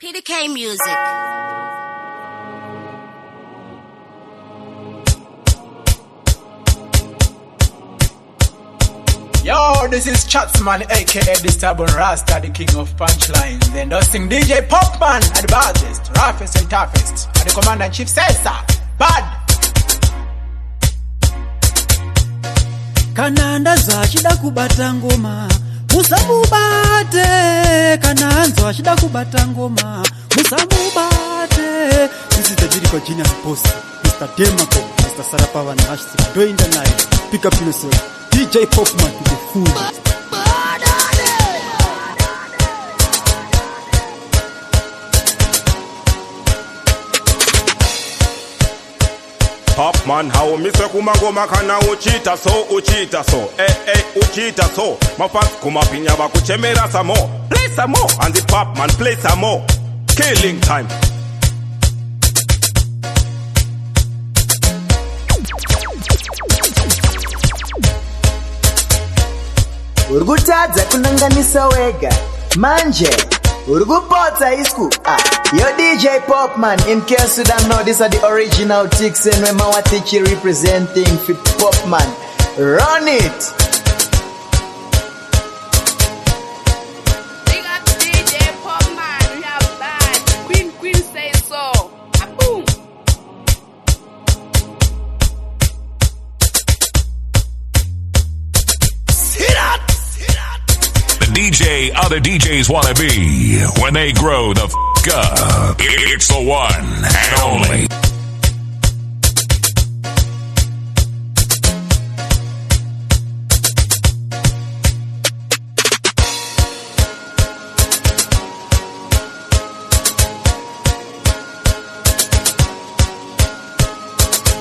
PDK Music. Yo, this is Chatsman, aka the Stubborn Rasta, the king of punchlines. And hosting DJ Popman at the baddest, roughest and toughest. And the commander-in-chief says, sir, bad. Kananda zachida kubata ngoma musamubate, kananzo achida kubata ngoma musamubate. This is the lyrical genius boss, Mr. Demako, Mr. Sarapava and Ashton. Doing the night, pick up yourself. DJ Popman to the fullest. Popman, how Mr. Kumagoma kana uchita so, uchita so. Mafat kumapinya bakuchemera some more. Play some more, and the Popman play some more. Killing time. Urgutadza kunanganisa wega manje urgupota isku yo DJ Popman. In case you don't know, these are the original ticks and Wemawatichi representing for Popman. Run it. Big up DJ Popman, we are bad. Queen say so. Boom. DJ other DJs wanna be when they grow the f*** up. It's the one and only.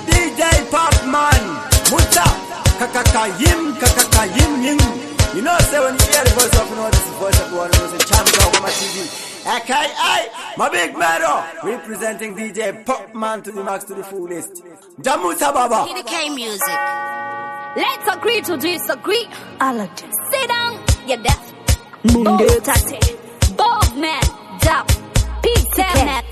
DJ Popman, Muta, kakakayim yim. You know, say when you hear the voice of, you know, this is the voice of the one who's in champion of my TV. Okay, my big man, representing DJ Popman to the max, to the fullest. Jamuta Baba. PDK Music. Let's agree to disagree. I like to sit down. You're deaf. Mundo Tate. Popman. Dap. P10.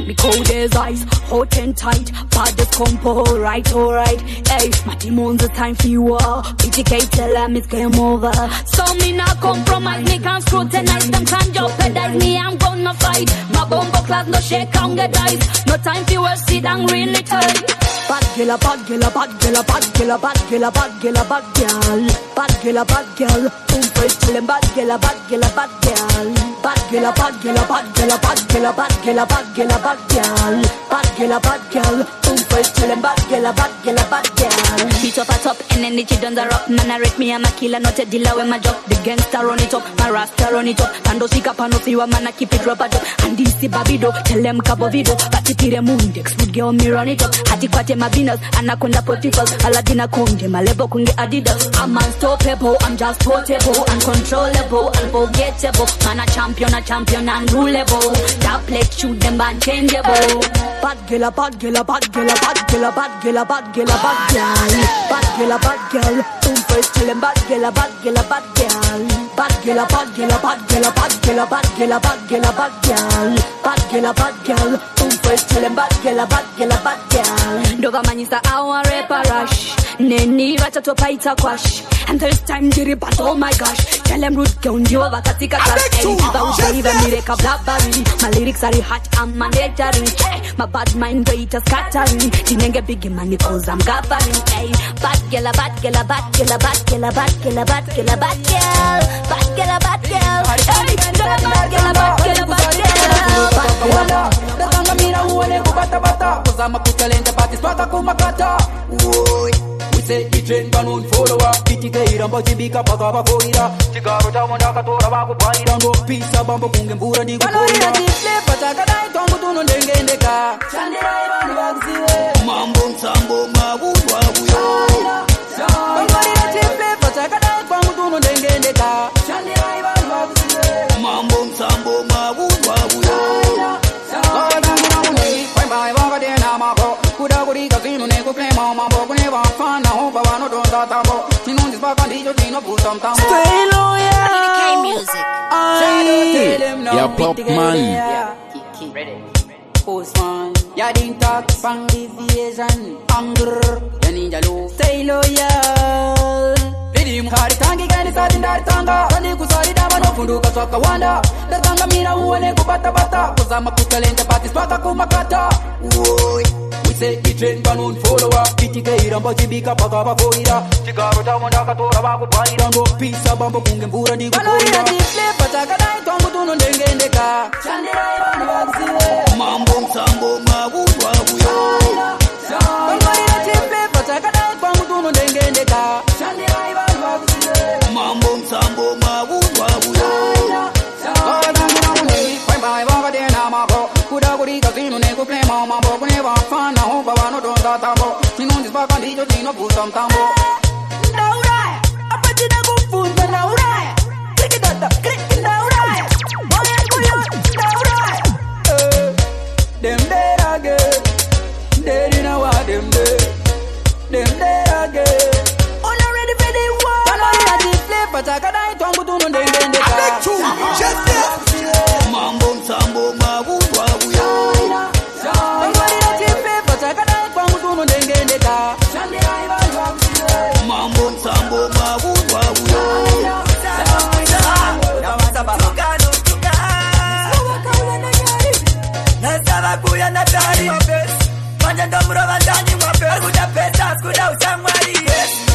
Me cold as ice, hot and tight, bad as compo, alright. Hey, my demons, the time for you all. PTK tell them it's game over. So me not compromise, me can't scrutinize. Them can't jeopardize me, I'm gonna fight. My bombo class, no shake, count the dice. No time for you, sit down really tight. Bad girl, bad girl, bad girl, bad girl, bad girl, bad girl, bad girl. Bad girl, bad girl, boom, first tell them bad girl, bad girl, bad girl. Bad girl, bad girl, bad girl, bad girl, bad girl, bad girl, bad girl. Bad girl, boom, first tell them bad girl, bad girl, bad girl. Beat up a top and then the done the rock. Man, I rate me, I'm a killer, not a dealer when my job. The gangster run it up, my rasta run it up. And those pick up and no fear, man, I keep it rubber up. And this the babido, tell them cabo video. But it the mundex, would get on me run it up. Hati kwate mabinas, anaconda potifals. Aladina kunde, malebo kunge adidas. I'm unstoppable, I'm just portable, uncontrollable, unforgettable. Man, a champion, unruleable. That play, shoot them, unchangeable. Bad girl, bad girl, bad girl, bad girl, bad girl, bad girl, bad girl. Bad girl, bad girl, boom, first tell them bad girl, bad girl, bad girl. Bad girl, bad girl, bad girl, bad girl, bad girl, bad girl, bad girl. Bad girl, bad girl, boom, first tell them bad girl, bad girl, bad girl. Doga manisa awa reparash, neni vata paita kwash. And there's time to but oh my gosh. Tell them rude girl, you over katika class. About even mireka blabbering. My lyrics are hot, I'm mandatory. My bad mind rate is scattering. Dinenge big money cause I'm gathering. Bad girl, bad girl, bad girl, bad girl, bad girl, bad girl, bad girl. Bad girl, bad girl. Bad girl, bad girl, bad girl, bad girl. Betanga mira uone kubata bata. Kozama kutalenta pati swata kumakata. We say the train balloon follower. PTK iramba jibika paka bakoira. Chikaro tawanda katora baku paira. Ndo pisa bambo kungembura ndi kukoira. Kalorira jifle pataka dai tongu tuno ndenge ndeka. Chandira ibani bagziwe. Mambo msambo mabudu abuyo. Kalorira jifle pataka dai tongu tuno ndenge ndeka. Chandira ibani bagziwe. Mambo msambo mabudu abuyo. PDK Music. music. Yeah, Popman. Postman. Ya didn't talk from deviation. Anger. Ya ninja low. Stay loyal. Riddim hari tangi gani sati ndari tanga. Sani kusari dama no funduka soka wanda. Datanga mira uone kubata bata. Kuzama kutalente pati swaka kumakata. Woi. We say it train banon follower. Kitike iramba chibika paka bafoira. Chigaro tamonda katora baku paira. Ndo pisa bambo kunge mbura di kupoira. Kano ina jifle pataka dai tongu tuno ndenge ndeka. Chandira ibanu waksiwe. Mambo msambo mawudwa wuyo. Kano ina jifle pataka dai tongu tuno ndenge ndeka. Chandira ibanu waksiwe. Mambo msambo mawudwa wuyo. Kano ina mune. Kwemba iwaga dena mako. Kuda kuri kasinu ne kuple mama bo. Kune wafana hoba wano donda tambo. Sinundis baka ndijo tino putam tambo. Nauraya. Apachina kufunza nauraya. Krikidata. Krikidata nauraya. Boya kuyo nauraya. Dem there again. There in our dem there. Dem there again. All already for the war. Kano ina display pataka dai tongu tuno ndenge ndeka. I bet you. Just there. Mambo msambo mawudwa wuyo. Kano ina display pataka dai tongu tuno ndenge ndeka. Mambo msambo mawudwa wuyo. Nasaba kuya natari manja ndomrova ndani mwa pesa kuda pesa kuda usamwali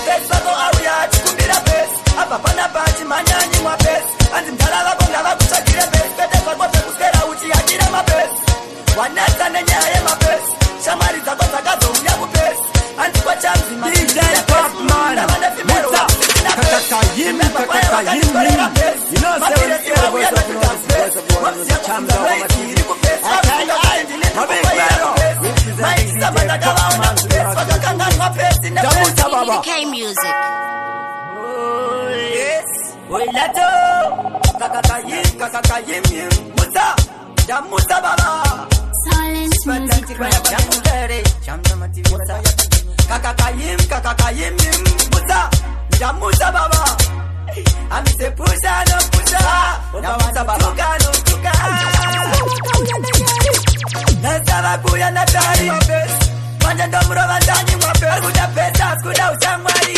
pesa ko auya chikumbira pesa apa pana bachi manyani mwa pesa anzi mdala vako ngava kutsvakire pesa pete zvako zvekuskera uchiyakira mapesa wanatsa nenyaya yemapesa shamwari dzako dzakazouya kupesa anzi kwachamzima DJ Popman K music. Silence music. Jamusa baba, I'm the pusher, no pusher. Jamusa baba, tuka. Nasaba kuya natari mapes, manja ndomrova ndani mapes. Kuda pesa, kuda usamwali.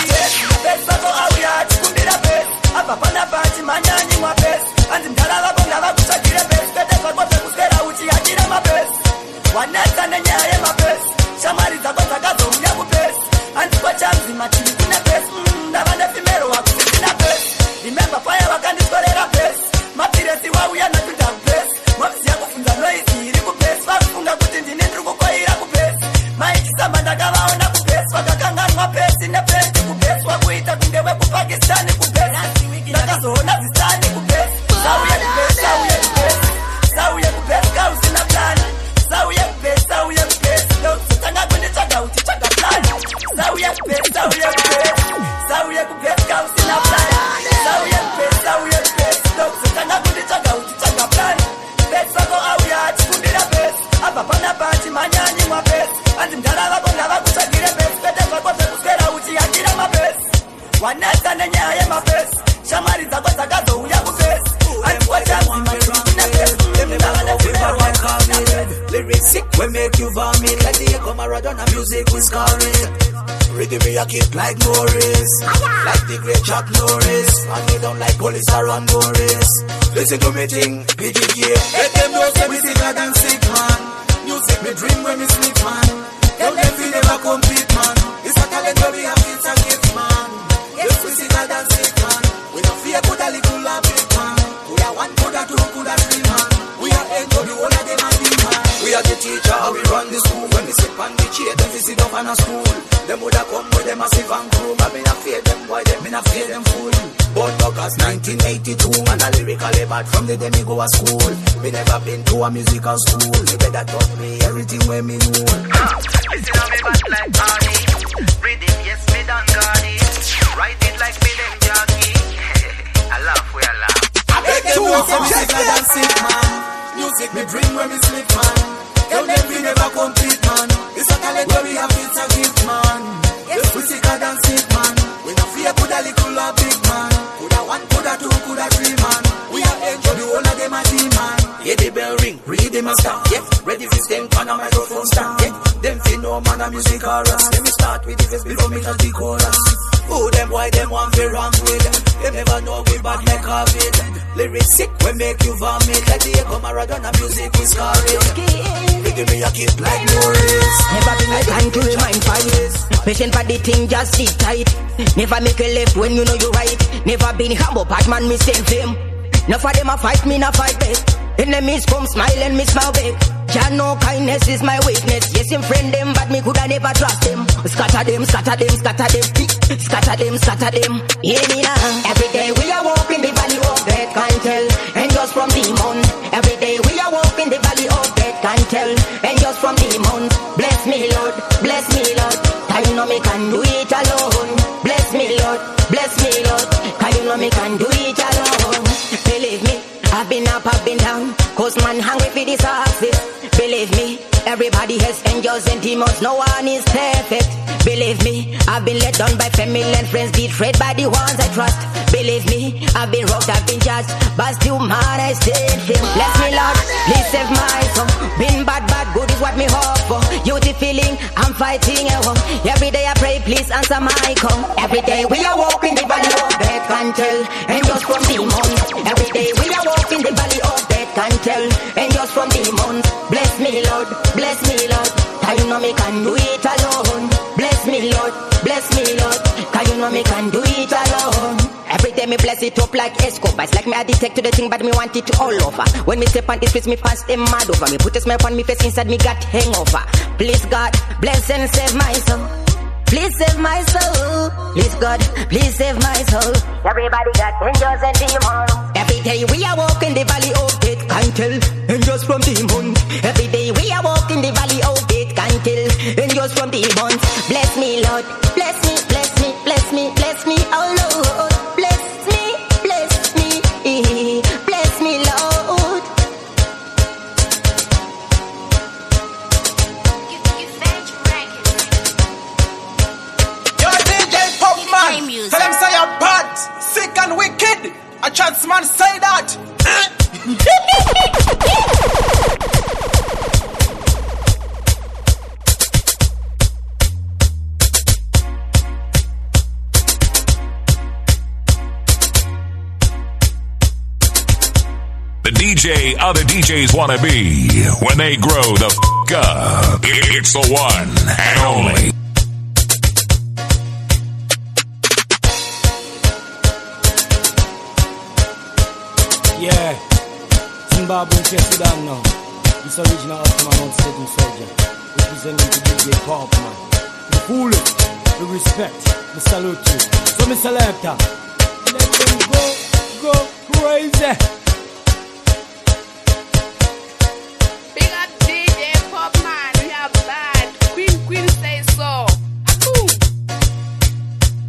Pesa ko auya chikumbira pes, apa pana bachi manyani mapes. Anzi mdala vako ngava kutsvakire pes, pete zvako zvekuskera uchiyakira mapes. Wanatsa nenyaya yemapes, shamwari dzako dzakazouya kupes. Anzi kwachamzima chiri kuna pes. Ndavane fimero wakusikina pes. Remember fire wakandiskorera pes. Mapiresi wauya natuta pes. Mwamsiya kufunza noise iri kupes. Vakufunga kuti ndini ndiri kukoira kupes. Maikisamba ndakavaona kupes. Vakakanganwa pes nepes kupes. Wakuita kunge wekupakistani kupes. Ndakazoona zisani kupes. Sauye kupes, sauye kupes. Sauye kupes kausina plan. Sauye kupes, sauye kupes. Ndokutanga kunditsvaga uchitsvaga plan. Sauye kupes, sauye kupes. Sauye kupes kausina plan. Sauye kupes, sauye kupes. Ndokutanga kunditsvaga uchitsvaga plan. Pes vako auya chikumbira pes. Apa pana bachi manyanyi mapes. Anzi mdala vako ngava kutsvagire pes. Pete zvako zvekuskera uchiyakira mapes. Wanatsa nenyaya yemapes. Shamwari dzako dzakazouya kupes. Anzi kwachamzima chikuna pes. Lyrics sick will make you vomit. Like the echo Maradona music was scoring. Riddim me a kick like Norris. Like the great Chuck Norris. And me down like police around Norris. Listen to me thing, PGK. Let them know say we sicker than sick man. Music me dream when me sleep man. Tell them we never compete man. It's a talent where we have it's a gift man. Yes we sicker than sick man. We don't fear put a little and big man. We are one, put a two, put a three man. We are eight, go the whole of them and the man. We are the teacher, we run the school. When we sit on the chair, them visit up on a school. Them woulda come with them massive and crew. But me not fear them boy, them me not fear them fool. Born August 1982, and a lyrically bad from the day me go to school. Me never been to a musical school. Me better taught me everything where me know. Listen on me back like Tony. Riddim, yes me done got it. Write it like me them jockey. I laugh, we a laugh. Let them know say me sicker than sick man. Music me bring when me sleep man. Tell them we never compete man. It's a talent where we have it's a gift man. Yes we sicker than sick man. We no fear put a little or big man. Put a one, put a two, put a three man. Riddim a stand, yeah. Ready for stand on a microphone stand, yeah. Them feel no man a music chorus. Let me start with the first before me touch the chorus. Oh, them why them want to wrong with them. They never know we bad make of it. Lyrics sick we make you vomit. Like the echo Maradona music we scar it. Riddim me a keep like Norris. Never been like time to remind fight. Patient for the thing just sit tight. Never make a left when you know you right. Never been humble Popman me same fame. Enough for them a fight me not fight back. Enemies come smile and me smile back. Jah know kindness is my weakness. Yes, him friend them, but me coulda never trust them. Scatter them, scatter them, scatter them. Scatter them, scatter them. Hear me now. Every day we are walking the valley of death, can't tell. Angels from demon. Every day we are walking the valley of death, can't tell. Angels from demon. Bless me, Lord. Bless me, Lord. Cause you know me can do it alone. Bless me, Lord. Bless me, Lord. Cause you know me can do it alone. Believe me, I've been up, I've been down. Cause man hungry for this success. Believe me, everybody has angels and demons. No one is perfect. Believe me, I've been let down by family and friends, betrayed by the ones I trust. Believe me, I've been robbed, I've been judged, but still man I stayed firm. Bless me, Lord, please save my soul. Been bad, but good is what me hope for. Youth feeling, I'm fighting at home. Every day I pray, please answer my call. Every day we are walking the valley of death, can't tell. Angels from demons. Every day we are walking the valley of death, can't tell. Angels from demons. Bless me, Lord, bless me, Lord. Cause you know me can do it alone. Bless me, Lord, bless me, Lord. Cause you know me can do it alone. Every day me bless it up like Escobar. It's like me addicted to the thing, but me want it all over. When me step on the streets, me pass them mad over. Me put a smile on me face, inside me got hangover. Please God, bless and save my soul. Please save my soul. Please God, please save my soul. Everybody got angels and demons. Every day we are walking the valley of death, can't tell. Angels from demons. Every day we are walking the valley of death, can't tell. Angels from demons. Bless me, Lord. Bless me, bless me, bless me, bless me, oh Lord. Bless me, bless me, bless me, Lord. Yo, DJ Popman, tell them say you're bad, sick and wicked. A chance man say that. The DJ other DJs wanna be when they grow the f up. It's the one and only. Yeah, Zimbabwe and Sudan now. This original Ottoman Mount Satan soldier, representing the DJ Popman. The fool, the respect, the salute you. So me selector, let them go crazy. Big up DJ Popman, you're bad. Queen say so.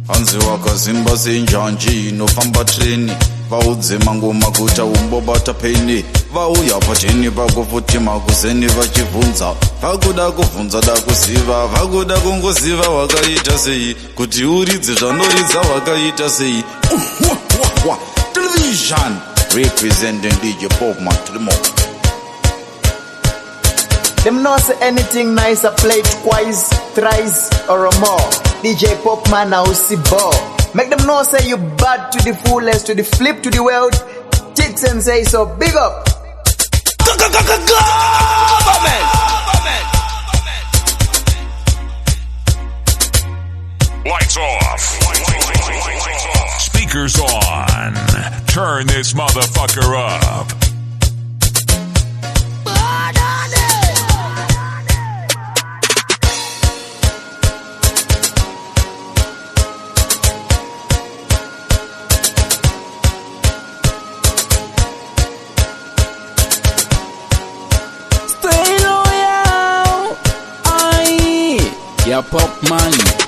Hanzi wakazimba senjanji inofamba treni vaudze mangoma kuti umbobata peni vauya pateni pakufutima kuzeni vachibvunza vakuda kubvunza da kuziva vakuda kungoziva wakaita sei kuti uridze zvanoridza wakaita sei television representing DJ Popman Trimo. Them not say anything nice, I play twice, thrice, or more. DJ Popman now see ball. Make them know say you bad to the fullest, to the flip, to the world. Ticks and say so, big up. Lights off. Speakers on. Turn this motherfucker up. Yeah, Popman.